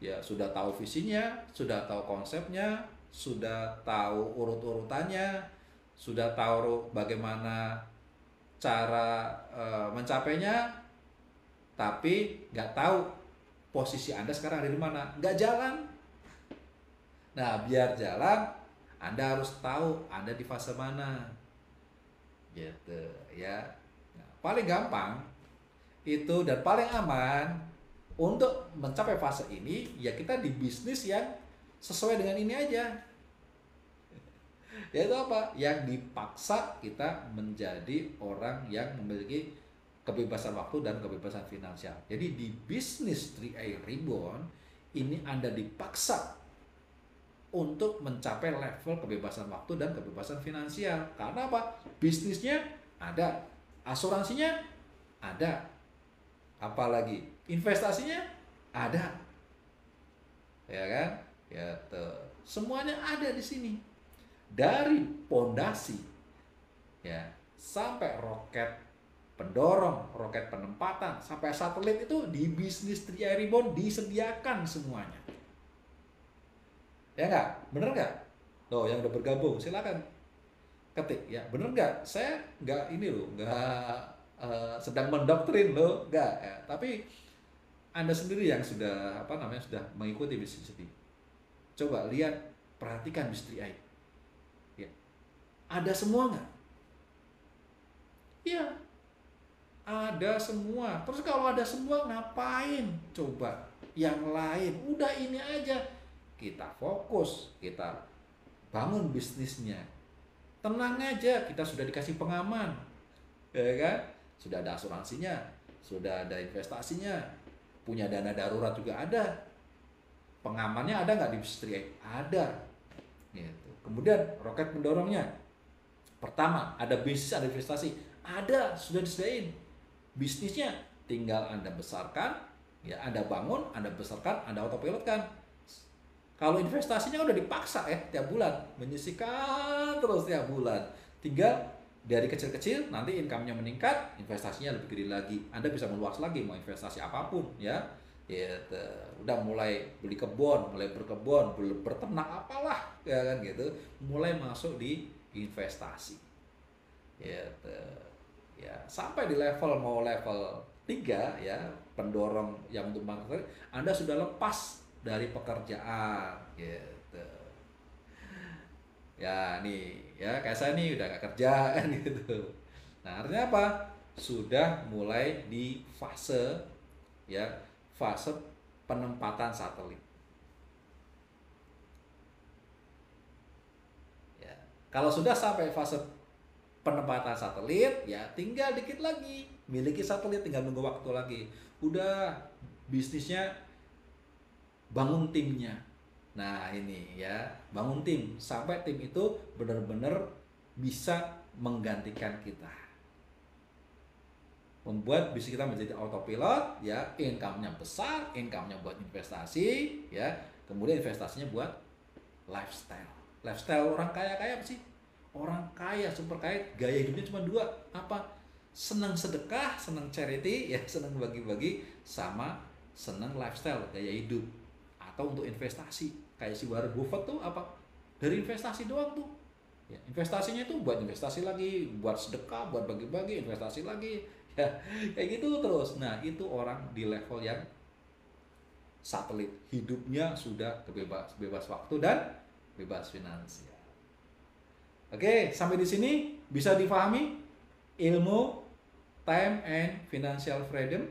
Ya, sudah tahu visinya, sudah tahu konsepnya, sudah tahu urut-urutannya, sudah tahu bagaimana cara mencapainya, tapi nggak tahu posisi Anda sekarang ada di mana, nggak jalan. Nah, biar jalan, Anda harus tahu Anda di fase mana, gitu ya. Nah, paling gampang itu dan paling aman untuk mencapai fase ini, ya kita di bisnis yang sesuai dengan ini aja. Yaitu apa? Yang dipaksa kita menjadi orang yang memiliki kebebasan waktu dan kebebasan finansial. Jadi di bisnis 3i Reborn ini Anda dipaksa untuk mencapai level kebebasan waktu dan kebebasan finansial. Karena apa? Bisnisnya ada, asuransinya ada, apalagi investasinya ada, ya kan? Ya, semuanya ada di sini. Dari pondasi, ya, sampai roket pendorong, roket penempatan, sampai satelit itu di bisnis 3i Reborn disediakan semuanya. Ya nggak? Bener nggak? Loh, yang udah bergabung silakan ketik ya, bener nggak? Saya nggak ini loh, nggak sedang mendoktrin loh, nggak ya. Tapi Anda sendiri yang sudah sudah mengikuti bisnis ini, coba lihat, perhatikan bisnis 3i. Ya, ada semua nggak? Iya, ada semua. Terus kalau ada semua ngapain? Coba yang lain. Udah ini aja. Kita fokus, kita bangun bisnisnya. Tenang aja, kita sudah dikasih pengaman. Ya kan? Sudah ada asuransinya, sudah ada investasinya, punya dana darurat juga ada. Pengamannya ada nggak di bisnis 3i? Ada. Gitu. Kemudian roket mendorongnya. Pertama, ada bisnis, ada investasi. Ada, sudah disediain. Bisnisnya tinggal Anda besarkan, ya Anda bangun, Anda besarkan, Anda autopilot kan. Kalau investasinya udah dipaksa ya tiap bulan, menyisihkan terus tiap bulan. Tinggal dari kecil-kecil, nanti income-nya meningkat, investasinya lebih gede lagi. Anda bisa meluas lagi mau investasi apapun ya. Ya, udah mulai beli kebun, mulai berkebun, berternak apalah ya kan gitu. Mulai masuk di investasi. Ya, ya sampai di level 3 ya, pendorong yang untuk marketing, Anda sudah lepas dari pekerjaan gitu. Ya nih ya, kayak saya nih udah gak kerja kan gitu. Nah, artinya apa? Sudah mulai di fase ya, fase penempatan satelit. Ya. Kalau sudah sampai fase penempatan satelit, ya tinggal dikit lagi miliki satelit, tinggal nunggu waktu lagi. Udah bisnisnya bangun timnya. Nah, ini ya, bangun tim sampai tim itu benar-benar bisa menggantikan kita. Membuat bisnis kita menjadi autopilot, ya, income-nya besar, income-nya buat investasi, ya. Kemudian investasinya buat lifestyle. Lifestyle orang kaya-kaya apa sih? Orang kaya, super kaya, gaya hidupnya cuma dua, apa? Senang sedekah, senang charity, ya, senang bagi-bagi, sama senang lifestyle, gaya hidup. Atau untuk investasi, kayak si Warren Buffett tuh apa? Dari investasi doang tuh. Ya, investasinya itu buat investasi lagi, buat sedekah, buat bagi-bagi, investasi lagi. Ya, kayak gitu terus. Nah, itu orang di level yang satelit, hidupnya sudah bebas waktu dan bebas finansial. Oke, sampai di sini bisa difahami ilmu time and financial freedom,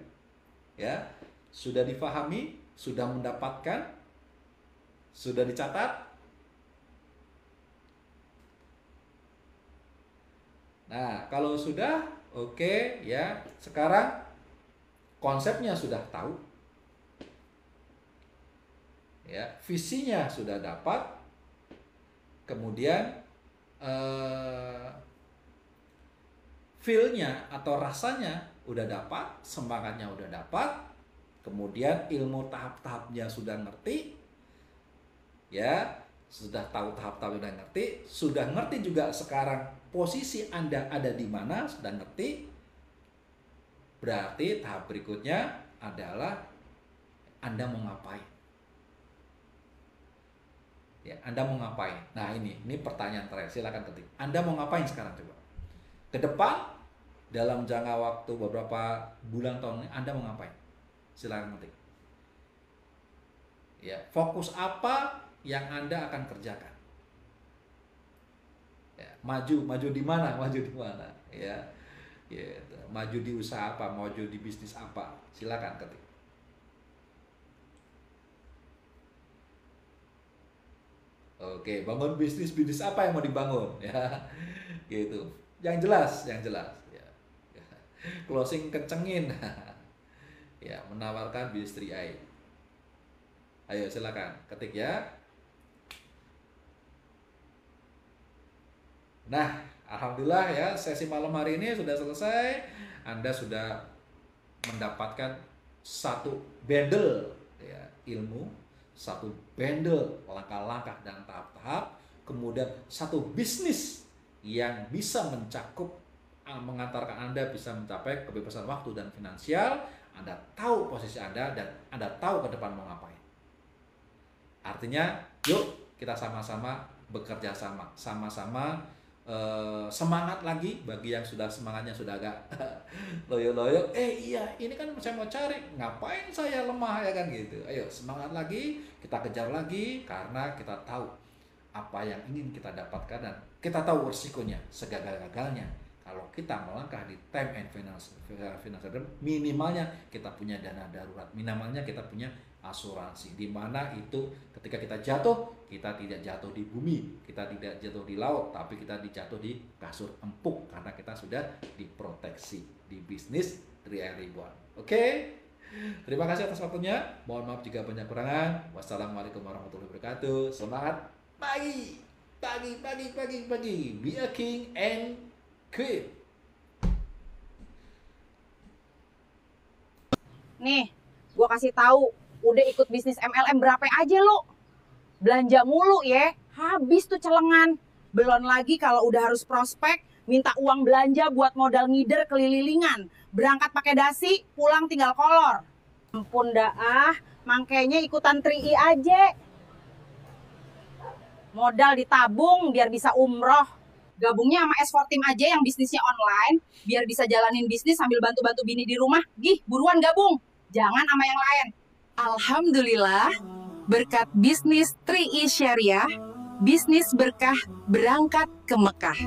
ya. Sudah difahami, sudah mendapatkan, sudah dicatat. Nah, kalau sudah oke, ya. Sekarang konsepnya sudah tahu. Ya, visinya sudah dapat. Kemudian feel-nya atau rasanya udah dapat, semangatnya udah dapat, kemudian ilmu tahap-tahapnya sudah ngerti, ya, sudah tahu tahap-tahap udah ngerti, sudah ngerti juga sekarang posisi Anda ada di mana, sudah ngerti. Berarti tahap berikutnya adalah Anda mau ngapain? Ya, Anda mau ngapain? Nah, ini pertanyaan terakhir, silakan ketik. Anda mau ngapain sekarang coba? Ke depan dalam jangka waktu beberapa bulan tahun ini Anda mau ngapain? Silakan ketik. Ya, fokus apa yang Anda akan kerjakan? Ya, maju di mana? Maju di mana? Ya. Gitu. Maju di usaha apa? Maju di bisnis apa? Silakan ketik. Oke, bangun bisnis apa yang mau dibangun, ya, gitu. Yang jelas, ya. Closing kencengin, ya, menawarkan bisnis 3i. Ayo silakan ketik ya. Nah, alhamdulillah ya, sesi malam hari ini sudah selesai. Anda sudah mendapatkan satu bundle ya, ilmu, satu bundle langkah-langkah dan tahap-tahap, kemudian satu bisnis yang bisa mencakup, mengantarkan Anda bisa mencapai kebebasan waktu dan finansial. Anda tahu posisi Anda dan Anda tahu ke depan mau ngapain. Artinya, yuk kita sama-sama bekerja sama-sama semangat lagi. Bagi yang sudah semangatnya sudah agak loyo-loyo, iya ini kan saya mau cari, ngapain saya lemah, ya kan gitu. Ayo semangat lagi, kita kejar lagi, karena kita tahu apa yang ingin kita dapatkan dan kita tahu resikonya segagal-gagalnya. Kalau kita melangkah di time and financial, minimalnya kita punya dana darurat, minimalnya kita punya asuransi, di mana itu ketika kita jatuh, kita tidak jatuh di bumi, kita tidak jatuh di laut, tapi kita dijatuh di kasur empuk karena kita sudah diproteksi di bisnis 3i ribuan. Oke? Terima kasih atas waktunya. Mohon maaf jika banyak kurangan. Wassalamualaikum warahmatullahi wabarakatuh. Semangat pagi. Be a king and queen. Nih, gua kasih tahu, udah ikut bisnis MLM berapa aja lu? Belanja mulu ya, habis tuh celengan. Belum lagi kalau udah harus prospek, minta uang belanja buat modal ngider kelililingan. Berangkat pakai dasi, pulang tinggal kolor. Ampun dah makanya ikutan 3i aja. Modal ditabung biar bisa umroh. Gabungnya sama S4 Team aja yang bisnisnya online, biar bisa jalanin bisnis sambil bantu-bantu bini di rumah. Gih, buruan gabung. Jangan sama yang lain. Alhamdulillah, berkat bisnis 3i Syariah, bisnis berkah berangkat ke Mekah.